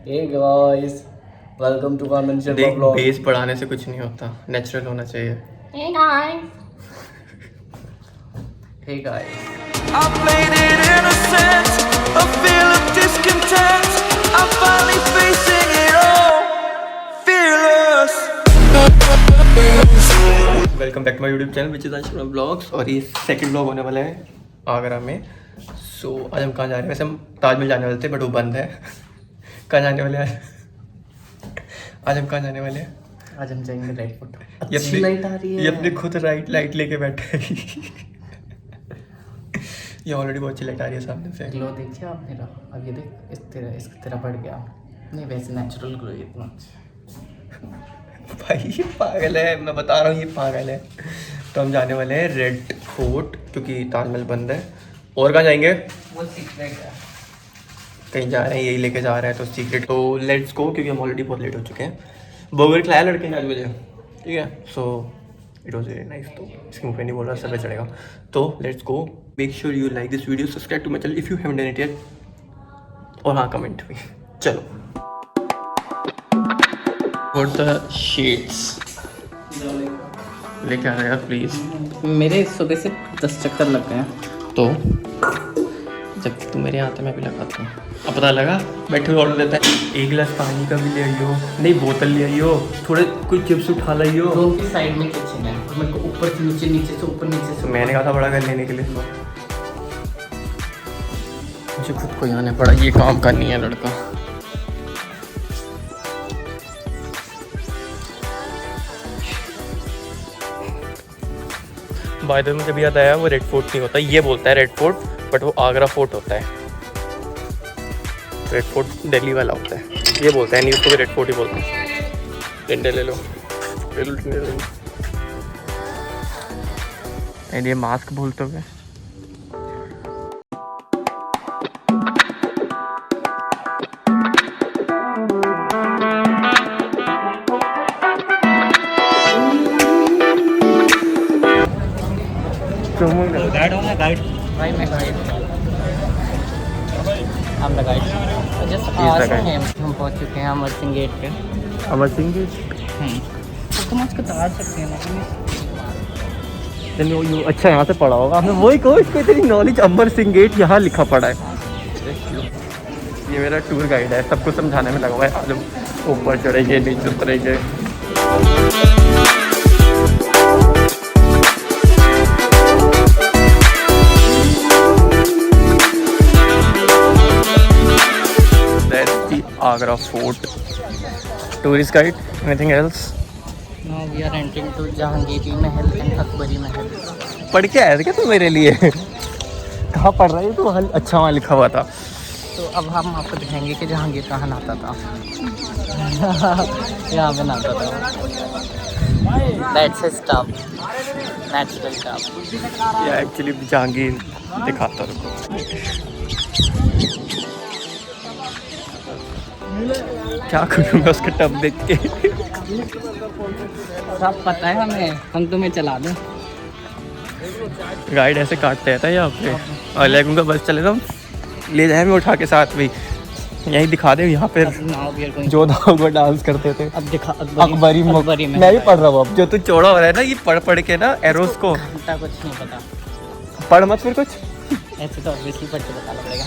Hey guys, welcome to Varman Sharma देख vlog. Base बढ़ाने से कुछ नहीं होता, नेचुरल होना चाहिए। Hey guys. Hey guys. I played it innocent, a feel of discontent. I'm finally facing it all, fearless. Welcome back to my YouTube channel which is Ashura blogs. और ये सेकंड ब्लॉग होने वाला है आगरा में। सो आज हम कहाँ जा रहे हैं? वैसे हम ताजमहल जाने वाले थे बट वो बंद है। कहाँ जाने वाले हैं आज हम कहाँ जाने वाले हैं? आज हम जाएंगे राइट फुट। ये अच्छी लाइट आ रही है। ये अपने खुद लाइट लेके बैठे है। ये ऑलरेडी बहुत अच्छी लाइट आ रही है सामने से। ग्लो देखिए आप मेरा। अब ये देख इस तेरा बढ़ गया। नहीं वैसे नेचुरल ग्लो इतना भाई ये पागल है, मैं बता रहा हूँ ये पागल है। तो हम जाने वाले हैं रेड फोर्ट क्योंकि ताजमहल बंद है। और कहाँ जाएंगे? वो सीक्रेट है। कहीं जा रहे हैं, यही लेके जा रहा है तो सीक्रेट। तो लेट्स गो क्योंकि हम ऑलरेडी बहुत लेट हो चुके हैं। बर्गर खिलाया लड़के ने आज मुझे, ठीक है। So it was very nice. तो इसके मुँह पे नहीं बोल रहा, सब पे चढ़ेगा। तो let's go. Make sure you like this video, subscribe to my channel if you haven't done it yet. और हाँ, कमेंट भी। चलो What the sheets? लेके आना यार प्लीज। मेरे सुबह से 10 चक्कर लग गए हैं। तो जब तू मेरे यहाँ आता मैं भी लगाता हूँ। अब पता लगा बैठे हुए ऑर्डर देता है। एक गिलास पानी का भी ले आइयो, नहीं बोतल ले आइयो, थोड़े कुछ चिप्स उठा लाइयो। रूम की साइड में किचन है और मेरे को ऊपर से नीचे, नीचे से ऊपर, नीचे से मैंने कहा था बड़ा घर लेने के लिए। मुझे खुद को यहाँ पड़ा, ये काम करनी है लड़का। बाय द वे मुझे भी याद आया, वो रेड फोर्ट नहीं होता, ये बोलता है रेड फोर्ट बट वो आगरा फोर्ट होता है। रेड फोर्ट दिल्ली वाला होता है, ये बोलता है नहीं, उसको भी रेड फोर्ट ही बोलते हैं। टिंडे ले लो, ले लो टिंडे ले लो। एंड ये मास्क बोलते हुए गाइड होना गाइड। भाई मैं गाइड। हम the guide. Just ask him. हम पहुंच चुके हैं अमर सिंह गेट पे। अमर सिंह गेट। तो तुम आज कतार सकते हैं ना। अच्छा यहाँ से पढ़ा होगा आपने, वही कहो इसको इतनी नॉलेज। अमर सिंह गेट यहाँ लिखा पड़ा है। ये मेरा टूर गाइड है, सबको समझाने में लगा हुआ है। आज हम ऊपर चढ़ेंगे, नीचे उतरेंगे। Agra fort tourist guide. Anything else? Now we are entering to Jahangiri Mahal and Akbari महल। पढ़ के आया था क्या तू मेरे लिए? कहाँ पढ़ रहा है तू? अच्छा वहाँ लिखा हुआ था। तो अब हम आपको दिखाएंगे कि जहांगीर कहाँ नहाता था। यहाँ पे नहाता था। That's his tub, natural tub. ये एक्चुअली जहांगीर दिखाता रुको। क्या करूँगा उसका टब देख के? सब पता है हमें, हम तुम्हें चला दें। गाइड ऐसे काटते रहता है यहाँ पे। और लगूंगा बस चले तो ले जाए मैं उठा के साथ भी, यहीं दिखा दे। यहाँ पे जो वो डांस करते थे। अब दिखा अकबरी में मैं भी पढ़ रहा हूँ अब। जो तू चौड़ा हो रहा है ना, ये पढ़ के ना एरोस को घंटा कुछ नहीं पता। पढ़ मत फिर कुछ। ऐसे तो ऑब्वियसली पढ़ के बताना पड़ेगा।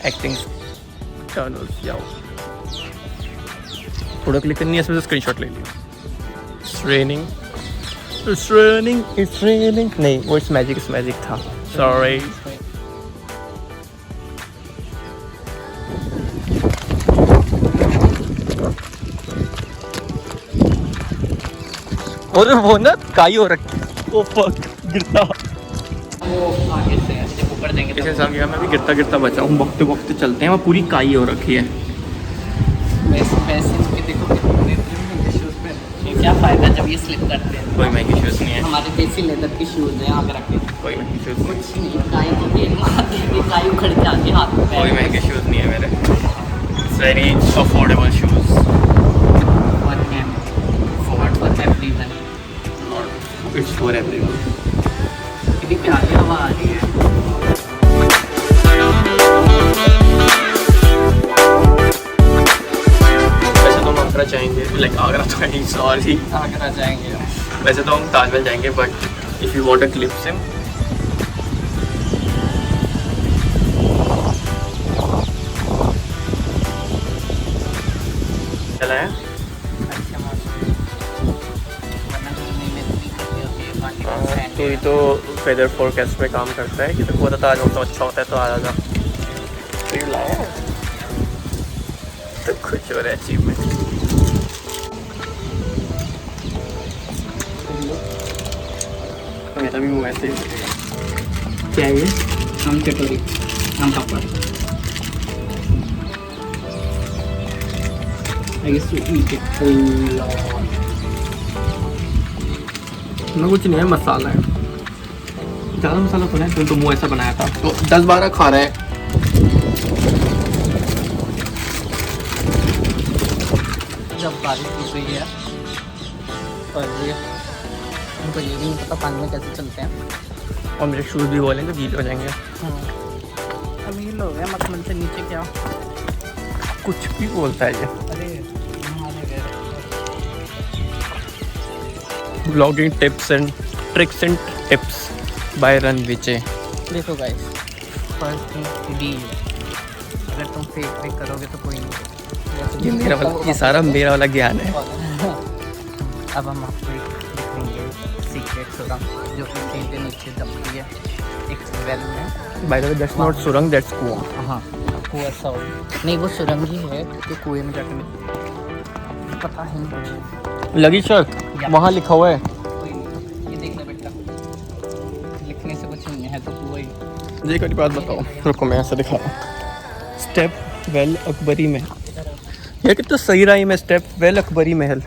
एक्टिंग जाओ, फोटो क्लिक करनी है, इसमें से स्क्रीनशॉट ले लियो। इट्स रेनिंग नहीं, वो इट्स मैजिक था। सॉरी। और वो ना काई हो रखी। ओ फक, गिरता। वो आगे से ऐसे ऊपर देंगे इसे समझिए मैं भी गिरता बचा हूँ। वक्त चलते हैं, वो पूरी काई हो रखी है। वैसे इसके देखो कितने शूज़ पे क्या फ़ायदा जब ये स्लिप करते हैं। कोई महंगी शूज़ नहीं है, हमारे देसी लेदर के शूज़ हैं यहाँ पे रखे। कोई महंगी शूज़ नहीं, कुछ नहीं, काई की गेंद मारती है, काई उखड़ के आती है हाथ में। कोई महंगे शूज़ नहीं है मेरे। It's very affordable shoes for everyone. It's for everyone. कितनी प्यारी हवा आ रही है। जाएंगे, लाइक आगरा तो है, सॉरी आगरा जाएंगे। वैसे तो हम ताजमहल जाएंगे, but if you want a clip SIM चला है। अच्छा तो ये तो वेदर फोरकास्ट में काम करता है कि तो को पता आज मौसम अच्छा होता है तो आ जा। तो ये लाया है तो खुश हो रहा है अचीवमेंट। मेरा भी मुँह ऐसे ही क्या है ये? आम कटोरी, आम पापड़। I guess to eat it full on. ना कुछ नहीं है, मसाला है, ज़्यादा मसाला तो नहीं, तो मुँह ऐसा बनाया था तो 10-12 खा रहा है। जब बारिश रुक गई है और ये उनको ये भी नहीं पता पानी में कैसे चलते हैं। और मेरे शूज़ भी बोलेंगे गीले हो जाएंगे। अमीर लोग हैं, मखमल से नीचे क्या। कुछ भी बोलता है ये। अरे blogging tips and tricks and tips by Ran Vijay. देखो गाइस, फर्स्ट थिंग डील, अगर तुम फेक फेक करोगे तो कोई नहीं। ये मेरा वाला, ये सारा मेरा वाला ज्ञान है। अब हम आपको एक दिखाएंगे सीक्रेट सुरंग जो कि सीधे नीचे दबती है एक वेल में। By the way that's not सुरंग, दैट्स कुआं। हाँ, कुआं सा हो नहीं, वो सुरंग ही है जो कुएं में जाके मिलती है। पता है नहीं कुछ। लगी शर्त वहाँ लिखा हुआ है। कोई नहीं, ये देखना बेटा, लिखने से कुछ नहीं है तो कुआं ही। ये कड़ी बात बताओ, रुको मैं ऐसा दिखा रहा हूँ। स्टेप वेल अकबरी महल, ये कितना सही रहा है। मैं स्टेप वेल अकबरी महल।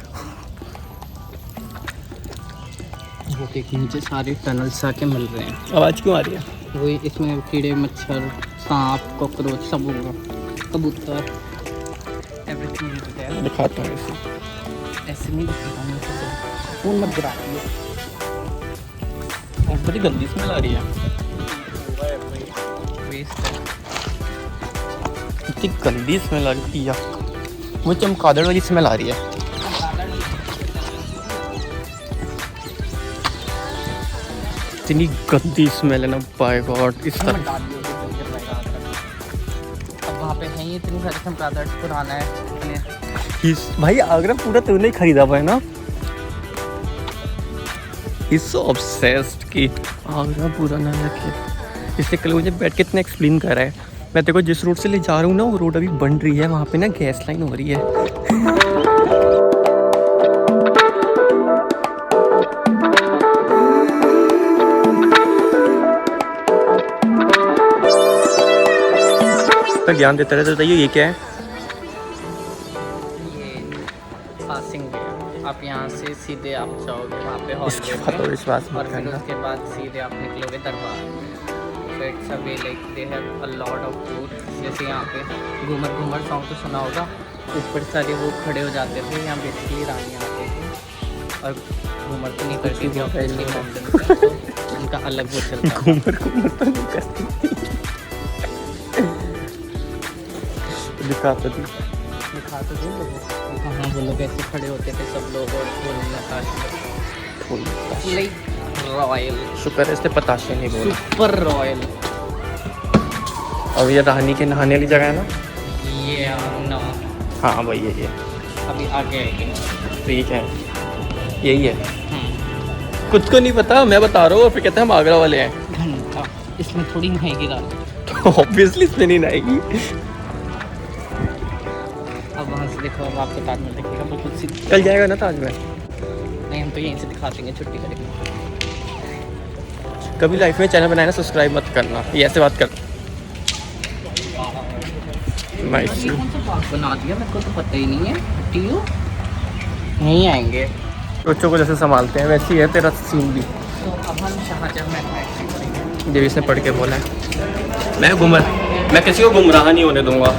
वो देख नीचे सारे टनल्स आके मिल रहे हैं। आवाज़ क्यों आ रही है? वही इसमें कीड़े मच्छर सांप कॉकरोच सब होगा, कबूतर एवरीथिंग इज देयर। दिखाता हूँ इसे। ऐसे नहीं दिखेगा नीचे से, फोन मत गिरा दियो। और बड़ी गंदी स्मेल आ रही है। वेस्ट है। इतनी गंदी स्मेल आ रही है, वो चमगादड़ वाली स्मेल आ रही है। इतनी गंदी स्मेल है ना, बाय गॉड। इस तरह अब वहाँ पे है ही इतनी सारी चमगादड़, पुराना है। भाई आगरा पूरा तूने ही खरीदा हुआ है ना। He's so obsessed कि आगरा पूरा ना रखे। इससे कल मुझे बैठ के इतना एक्सप्लेन कर रहा है। मैं तेरे को जिस रोड से ले जा रहा हूँ ना, वो रोड अभी बन रही है, वहाँ पे ना गैस लाइन हो रही है। तो ज्ञान देता रहता। बताइए ये क्या है? पासिंग वे, आप यहाँ से सीधे आप जाओगे वहाँ पे इसके बाद तो विश्वास मत और फिर करना। उसके बाद सीधे आप निकलोगे दरबार। So it's a way like they have a lot of food। जैसे यहाँ पे घूमर घूमर सॉन्ग तो सुना होगा, ऊपर सारे वो खड़े हो जाते थे, यहाँ बेसिकली रानियाँ आती थी और घूमर तो नहीं करती थी, ऑब्वियसली माउंटेन पे, तो उनका अलग वो चलता था। घूमर घूमर तो नहीं करती। दिखा तो दी। दिखा तो दे लोगों को। हाँ, वो लोग ऐसे खड़े होते थे सब लोग और लाइक रॉयल, शुक्र है इसने पताशे नहीं बोला। Super royal. और ये रानी के नहाने वाली जगह है ना? ये नो, हाँ भाई ये अभी आगे आएगी। तो ये क्या है? यही है। कुछ को नहीं पता, मैं बता रहा हूँ। और फिर कहते हैं हम आगरा वाले हैं। घंटा इसमें थोड़ी नहाएगी रात। तो ऑब्वियसली इसमें नहीं नहाएगी। अब वहाँ से देखो, अब आपको ताजमहल दिखेगा बिल्कुल सीधा। चल जाएगा ना ताजमहल? नहीं, हम तो यहीं से दिखा देंगे छुट्टी करेंगे। कभी लाइफ में चैनल बनाए ना, सब्सक्राइब मत करना। ये ऐसे बात कर। नाइस। ये कौन सा पार्क बना दिया, मेरे को तो पता ही नहीं है। टीयू नहीं आएंगे बच्चों को जैसे संभालते हैं वैसे ही है तेरा सीन भी। तो अब हम शाहजहाँ में टैक्सी करेंगे। जब इसने पढ़ के बोला है मैं किसी को गुमराह नहीं होने दूंगा।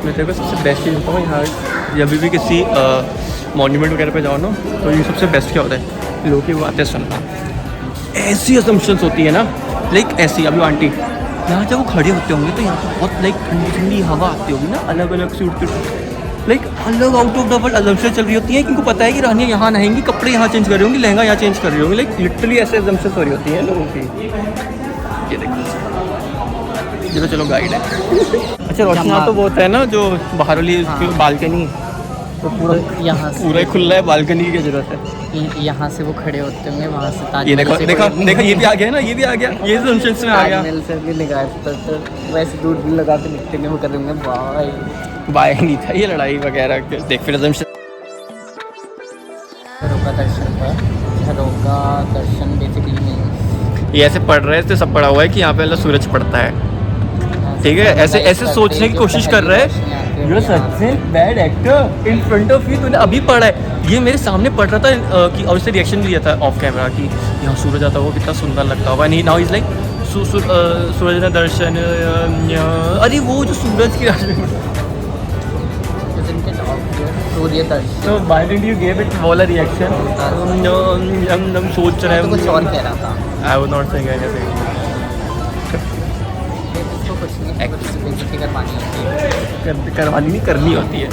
मैं तेरे को सबसे बेस्ट चीज़ बताऊँ यहाँ, जब भी किसी मॉन्यूमेंट वगैरह पे जाओ ना, तो ये सबसे बेस्ट क्या होता है, लोगों की बातें सुनना। ऐसी असम्पशंस होती है ना, लाइक ऐसी। अभी आंटी यहाँ जब वो खड़े होते होंगे तो यहाँ पे बहुत लाइक ठंडी ठंडी हवा आती होगी ना, अलग अलग सूट लाइक अलग out of the world assumption चल रही होती है, क्योंकि पता है कि रानियाँ यहाँ नहाएंगी, कपड़े यहाँ चेंज कर रही होंगी, लहंगा यहाँ चेंज कर रही होंगी, लाइक लिटरली ऐसे अजम्पशन हो रही होती हैं लोगों की। ये देखो, ये तो चलो गाइड है। अच्छा रोशना तो वो होता है ना जो बाहर वाली बालकनी, तो पूरा यहाँ से पूरा ही खुला है, बालकनी की जरूरत है। यहाँ से वो खड़े होते होंगे, वहाँ से ये देखो देखा देखा, ये भी आ गया ना, ये भी आ गया, ये जंक्शन में आ गया। ताजमहल से भी निकालते तो वैसे दूर भी लगा के दिखते वो कर देंगे भाई। बाय नहीं था ये लड़ाई वगैरह, देख फिर जंक्शन। झरोका दर्शन पर, झरोका दर्शन बेसिकली मीन्स ये ऐसे पढ़ रहे थे, सब पढ़ा हुआ है कि यहाँ पे मतलब सूरज पड़ता है, ठीक है, ऐसे ऐसे सोचने की कोशिश कर रहा है। You're such a bad actor in front of you, तूने अभी पढ़ा है, ये मेरे सामने पढ़ रहा था कि, और उससे रिएक्शन दिया था ऑफ कैमरा कि यहाँ सूरज आता हुआ कितना सुंदर लगता होगा। नहीं नाउ इज लाइक सूरज ने दर्शन, अरे वो जो सूरज की सूर्य दर्शन। तो why did you give it वाला रिएक्शन? हम सोच रहे हैं कुछ और कह रहा था। I would not saying anything. कुछ नहीं, बेइज्जती करवानी होती है, करवानी नहीं, करनी होती है।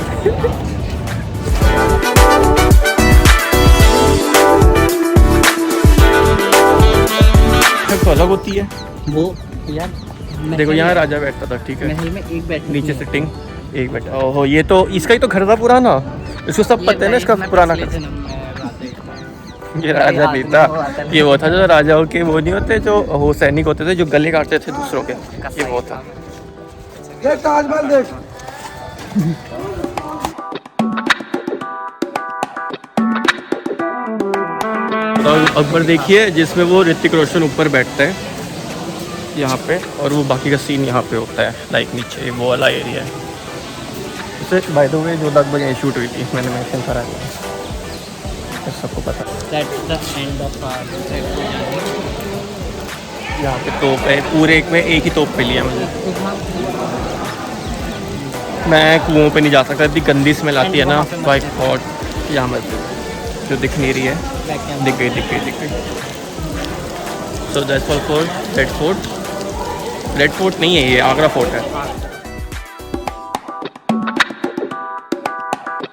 तो अलग होती है वो यार। देखो यहाँ राजा बैठता था, ठीक है, महल में एक बैठ नीचे सिटिंग एक बैठा। ओहो ये तो इसका ही तो घर था पुराना, इसको सब पता है ना इसका पुराना घर। ये राजा नहीं था, ये वो था जो राजाओं के वो नहीं होते जो वो सैनिक होते थे जो गले काटते थे दूसरों के, ये वो था। ताजमहल देख। और अकबर देखिए जिसमें वो ऋतिक रोशन ऊपर बैठता है यहाँ पे, और वो बाकी का सीन यहाँ पे होता है लाइक नीचे वो वाला एरिया है। उसे बाय द वे जो लगभग यहीं शूट हुई थी, मैंने मेंशन करा दिया, सबको पता। यहाँ पे तोप है, पूरे एक में एक ही तोप पे लिया मैंने। मैं कुओं पे नहीं जा सकता, इतनी गंदी स्मेल आती है ना बाई गॉड। यहाँ मत जो दिख नहीं रही है, दिख गई दिख गई दिख गई। So that's all for red fort. Red fort नहीं है ये, आगरा फोर्ट है।